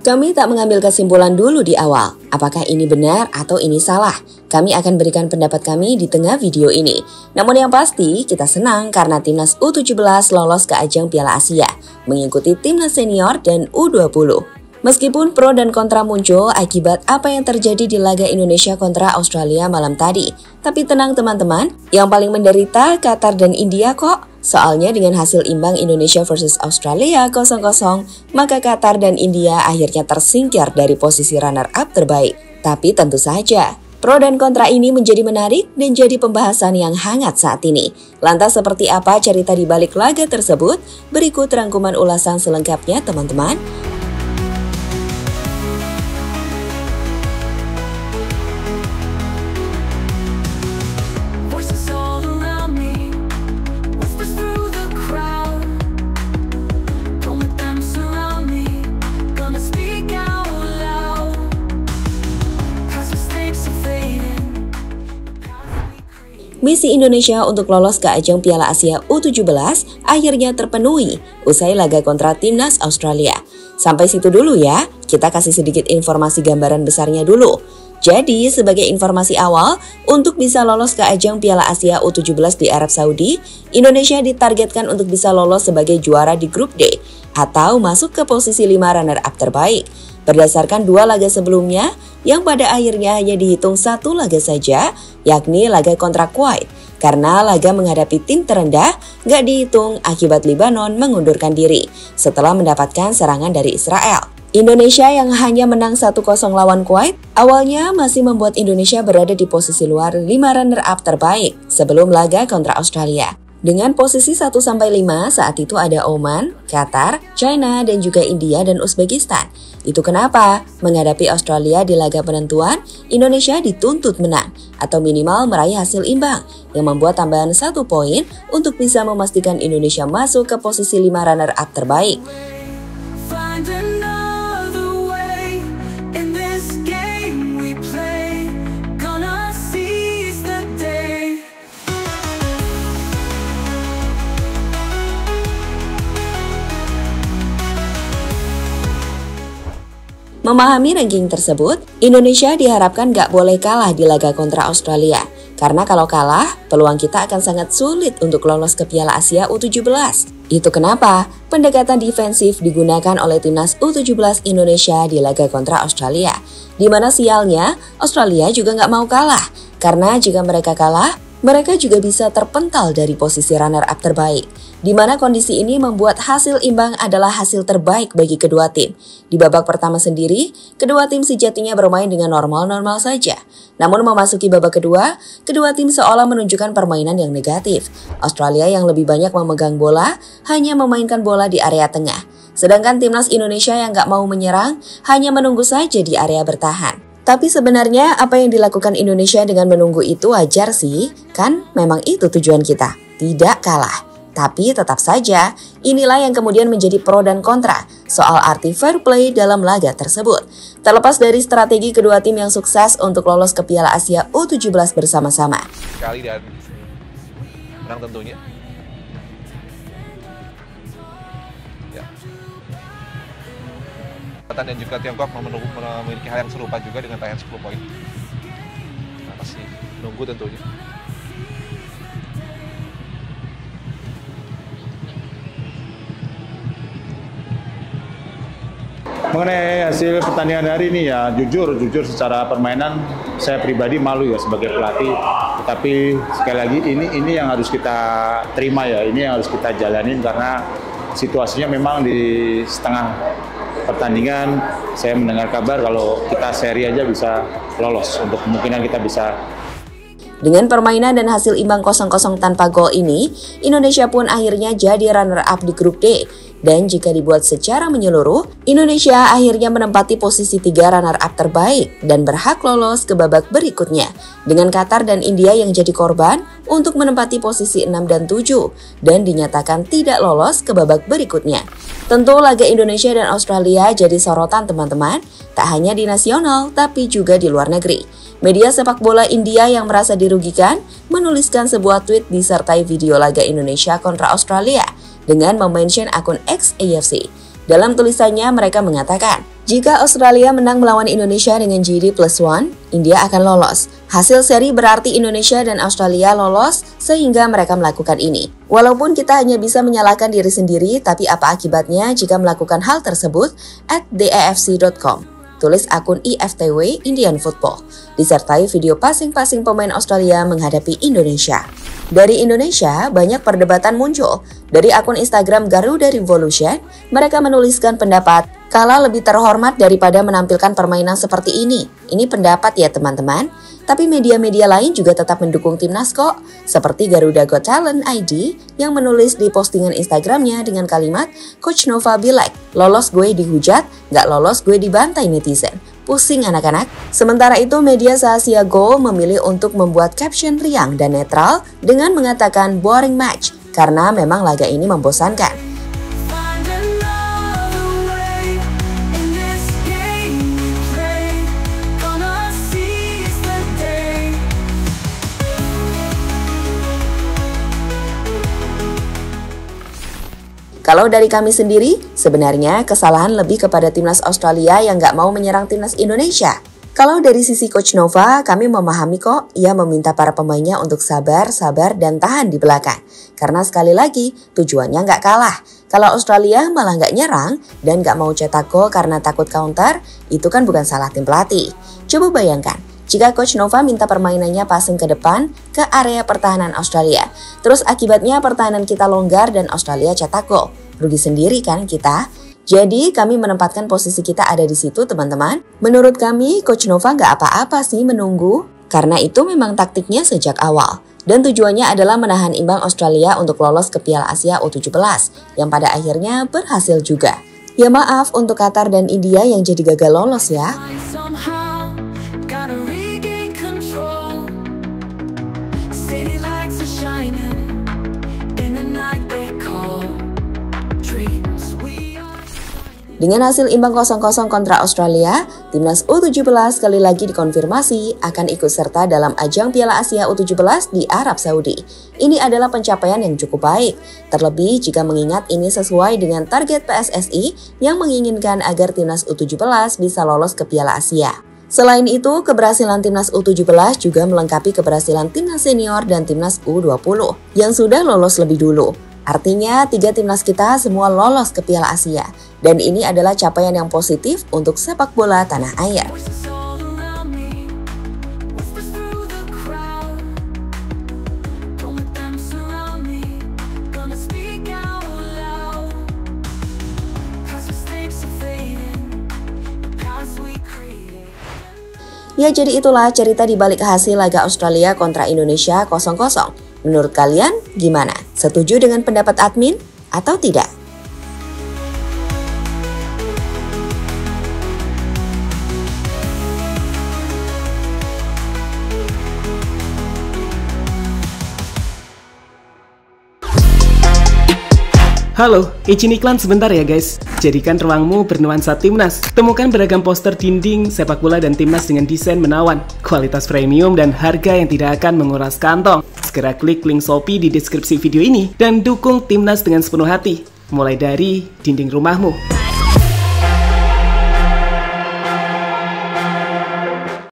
Kami tak mengambil kesimpulan dulu di awal, apakah ini benar atau ini salah. Kami akan berikan pendapat kami di tengah video ini. Namun yang pasti, kita senang karena timnas U17 lolos ke ajang Piala Asia, mengikuti timnas senior dan U20. Meskipun pro dan kontra muncul akibat apa yang terjadi di laga Indonesia kontra Australia malam tadi. Tapi tenang teman-teman, yang paling menderita Qatar dan India kok. Soalnya dengan hasil imbang Indonesia versus Australia 0-0, maka Qatar dan India akhirnya tersingkir dari posisi runner-up terbaik. Tapi tentu saja, pro dan kontra ini menjadi menarik dan jadi pembahasan yang hangat saat ini. Lantas seperti apa cerita di balik laga tersebut? Berikut rangkuman ulasan selengkapnya teman-teman. Misi Indonesia untuk lolos ke ajang Piala Asia U17 akhirnya terpenuhi usai laga kontra timnas Australia. Sampai situ dulu ya, kita kasih sedikit informasi gambaran besarnya dulu. Jadi sebagai informasi awal, untuk bisa lolos ke ajang Piala Asia U17 di Arab Saudi, Indonesia ditargetkan untuk bisa lolos sebagai juara di grup D atau masuk ke posisi 5 runner-up terbaik. Berdasarkan 2 laga sebelumnya, yang pada akhirnya hanya dihitung 1 laga saja, yakni laga kontra Kuwait. Karena laga menghadapi tim terendah gak dihitung akibat Lebanon mengundurkan diri setelah mendapatkan serangan dari Israel. Indonesia yang hanya menang 1-0 lawan Kuwait, awalnya masih membuat Indonesia berada di posisi luar 5 runner-up terbaik sebelum laga kontra Australia. Dengan posisi 1-5 saat itu ada Oman, Qatar, China, dan juga India dan Uzbekistan. Itu kenapa menghadapi Australia di laga penentuan, Indonesia dituntut menang atau minimal meraih hasil imbang yang membuat tambahan 1 poin untuk bisa memastikan Indonesia masuk ke posisi 5 runner-up terbaik. Memahami ranking tersebut, Indonesia diharapkan gak boleh kalah di laga kontra Australia. Karena kalau kalah, peluang kita akan sangat sulit untuk lolos ke Piala Asia U17. Itu kenapa pendekatan defensif digunakan oleh timnas U17 Indonesia di laga kontra Australia. Di mana sialnya, Australia juga gak mau kalah. Karena jika mereka kalah, mereka juga bisa terpental dari posisi runner-up terbaik, di mana kondisi ini membuat hasil imbang adalah hasil terbaik bagi kedua tim. Di babak pertama sendiri, kedua tim sejatinya bermain dengan normal-normal saja. Namun memasuki babak kedua, kedua tim seolah menunjukkan permainan yang negatif. Australia yang lebih banyak memegang bola, hanya memainkan bola di area tengah. Sedangkan timnas Indonesia yang gak mau menyerang, hanya menunggu saja di area bertahan. Tapi sebenarnya apa yang dilakukan Indonesia dengan menunggu itu wajar sih, kan memang itu tujuan kita, tidak kalah. Tapi tetap saja, inilah yang kemudian menjadi pro dan kontra soal arti fair play dalam laga tersebut. Terlepas dari strategi kedua tim yang sukses untuk lolos ke Piala Asia U17 bersama-sama. Sekali dan menang tentunya. Dan juga Tiongkok memiliki hal yang serupa juga dengan raihan 10 poin. Nah, masih nunggu tentunya. Mengenai hasil pertandingan hari ini ya jujur secara permainan saya pribadi malu ya sebagai pelatih. Tetapi sekali lagi ini yang harus kita terima ya, ini yang harus kita jalanin karena situasinya memang di setengah pertandingan saya mendengar kabar kalau kita seri aja bisa lolos, untuk kemungkinan kita bisa. Dengan permainan dan hasil imbang 0-0 tanpa gol ini, Indonesia pun akhirnya jadi runner-up di grup D. Dan jika dibuat secara menyeluruh, Indonesia akhirnya menempati posisi 3 runner-up terbaik dan berhak lolos ke babak berikutnya. Dengan Qatar dan India yang jadi korban untuk menempati posisi 6 dan 7 dan dinyatakan tidak lolos ke babak berikutnya. Tentu laga Indonesia dan Australia jadi sorotan teman-teman, tak hanya di nasional tapi juga di luar negeri. Media sepak bola India yang merasa dirugikan menuliskan sebuah tweet disertai video laga Indonesia kontra Australia dengan memention akun X AFC. Dalam tulisannya mereka mengatakan, Jika Australia menang melawan Indonesia dengan GD+1, India akan lolos. Hasil seri berarti Indonesia dan Australia lolos sehingga mereka melakukan ini. Walaupun kita hanya bisa menyalahkan diri sendiri, tapi apa akibatnya jika melakukan hal tersebut? @theafc.com. Tulis akun IFTW Indian Football, disertai video passing-passing pemain Australia menghadapi Indonesia. Dari Indonesia, banyak perdebatan muncul. Dari akun Instagram Garuda Revolution, mereka menuliskan pendapat, kalah lebih terhormat daripada menampilkan permainan seperti ini. Ini pendapat ya teman-teman. Tapi media-media lain juga tetap mendukung timnas kok. Seperti Garuda Got Talent ID yang menulis di postingan Instagramnya dengan kalimat, Coach Nova be like, lolos gue dihujat, gak lolos gue dibantai netizen. Pusing anak-anak. Sementara itu media se-Asia Go memilih untuk membuat caption riang dan netral dengan mengatakan boring match karena memang laga ini membosankan. Kalau dari kami sendiri, sebenarnya kesalahan lebih kepada timnas Australia yang nggak mau menyerang timnas Indonesia. Kalau dari sisi Coach Nova, kami memahami kok, ia meminta para pemainnya untuk sabar, dan tahan di belakang. Karena sekali lagi, tujuannya nggak kalah. Kalau Australia malah nggak nyerang dan nggak mau cetak gol karena takut counter, itu kan bukan salah tim pelatih. Coba bayangkan, jika Coach Nova minta permainannya passing ke depan ke area pertahanan Australia. Terus akibatnya pertahanan kita longgar dan Australia cetak gol. Rugi sendiri kan kita? Jadi kami menempatkan posisi kita ada di situ teman-teman. Menurut kami Coach Nova nggak apa-apa sih menunggu. Karena itu memang taktiknya sejak awal. Dan tujuannya adalah menahan imbang Australia untuk lolos ke Piala Asia U17. Yang pada akhirnya berhasil juga. Ya maaf untuk Qatar dan India yang jadi gagal lolos ya. Dengan hasil imbang 0-0 kontra Australia, timnas U17 sekali lagi dikonfirmasi akan ikut serta dalam ajang Piala Asia U17 di Arab Saudi. Ini adalah pencapaian yang cukup baik, terlebih jika mengingat ini sesuai dengan target PSSI yang menginginkan agar timnas U17 bisa lolos ke Piala Asia. Selain itu, keberhasilan timnas U17 juga melengkapi keberhasilan timnas senior dan timnas U20 yang sudah lolos lebih dulu. Artinya, 3 timnas kita semua lolos ke Piala Asia. Dan ini adalah capaian yang positif untuk sepak bola tanah air. Ya, jadi itulah cerita di balik hasil laga Australia kontra Indonesia 0-0. Menurut kalian gimana? Setuju dengan pendapat admin atau tidak? Halo, izin iklan sebentar ya guys. Jadikan ruangmu bernuansa timnas. Temukan beragam poster dinding, sepak bola dan timnas dengan desain menawan, kualitas premium dan harga yang tidak akan menguras kantong. Segera klik link Shopee di deskripsi video ini dan dukung timnas dengan sepenuh hati. Mulai dari dinding rumahmu.